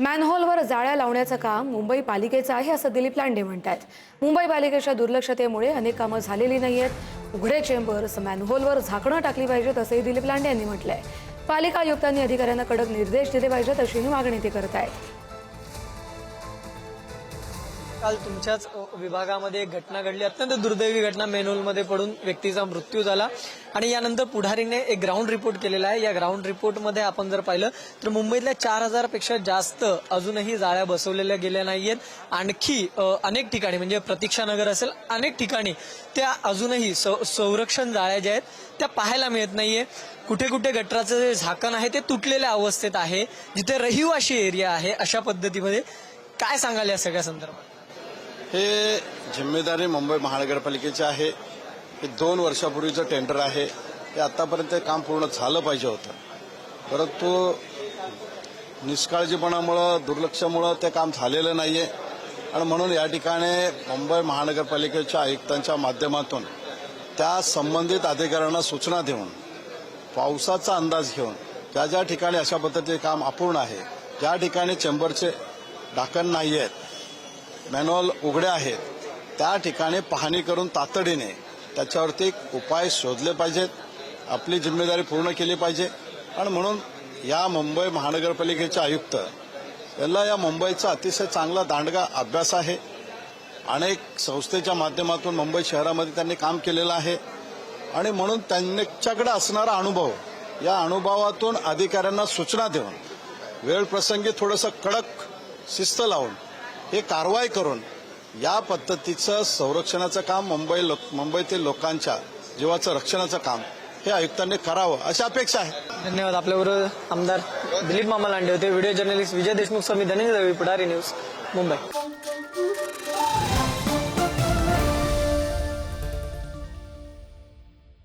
मॅनहोलवर जाळ्या लावण्याचं काम मुंबई पालिकेचं आहे असं दिलीप लांडे म्हणतात। मुंबई पालिकेच्या दुर्लक्षतेमुळे अनेक कामं झालेली नाहीयेत। उघडे चेंबर्स, मॅनहोलवर झाकणं टाकली पाहिजेत असंही दिलीप लांडे यांनी म्हटलंय। पालिका आयुक्तांनी अधिकाऱ्यांना कडक निर्देश दिले पाहिजेत अशीही मागणी ते करत आहेत। काल तुमच्याच विभागामध्ये एक घटना घडली, अत्यंत दुर्दैवी घटना। मेनहोलमध्ये पडून व्यक्तीचा मृत्यू झाला आणि यानंतर पुढारीने एक ग्राउंड रिपोर्ट केलेला आहे। या ग्राउंड रिपोर्टमध्ये आपण जर पाहिलं तर मुंबईतल्या 4000 पेक्षा जास्त अजूनही जाळ्या बसवलेल्या गेल्या नाहीयेत। आणखी अनेक ठिकाणी म्हणजे प्रतीक्षानगर असेल, अनेक ठिकाणी त्या अजूनही संरक्षण जाळ्या ज्या आहेत त्या पाहायला मिळत नाहीये। कुठे कुठे गटराचं जे झाकण आहे ते तुटलेल्या अवस्थेत आहे, जिथे रहिवाशी एरिया आहे अशा पद्धतीमध्ये। काय सांगाल या सगळ्या संदर्भात? हे जिम्मेदारी मुंबई महानगरपालिकेची आहे। हे 2 वर्षापूर्वीचं टेंडर आहे, हे आतापर्यंत काम पूर्ण झालं पाहिजे होतं, परंतु निष्काळजीपणामुळं, दुर्लक्षामुळं ते काम झालेलं नाहीये। आणि म्हणून या ठिकाणी मुंबई महानगरपालिकेच्या आयुक्तांच्या माध्यमातून त्या संबंधित अधिकाऱ्यांना सूचना देऊन, पावसाचा अंदाज घेऊन, ज्या ज्या ठिकाणी अशा पद्धतीचे काम अपूर्ण आहे, ज्या ठिकाणी चेंबरचे ढाकण नाही आहेत, मॅनहोल उघडे आहेत, त्या ठिकाणी पाहणी करून तातडीने त्याच्यावरती उपाय शोधले पाहिजेत। आपली जिम्मेदारी पूर्ण केली पाहिजे। आणि म्हणून या मुंबई महानगरपालिकेचे आयुक्त यांना या मुंबईचा अतिशय चांगला दांडगा अभ्यास आहे। अनेक संस्थेच्या माध्यमातून मुंबई शहरामध्ये त्यांनी काम केलेलं आहे आणि म्हणून त्यांच्याकडे असणारा अनुभव, या अनुभवातून अधिकाऱ्यांना सूचना देऊन वेळ प्रसंगी थोडंसं कडक शिस्त लावून हे कारवाई करून या पद्धतीचं संरक्षणाचं काम, मुंबईतील लोकांच्या जीवाचं रक्षणाचं काम हे आयुक्तांनी करावं अशी अपेक्षा आहे। धन्यवाद। आपल्याबरोबर आमदार दिलीप मामा लांडे होते। व्हिडिओ जर्नलिस्ट विजय देशमुख, मी धनंजय दळवी, पुढारी न्यूज, मुंबई।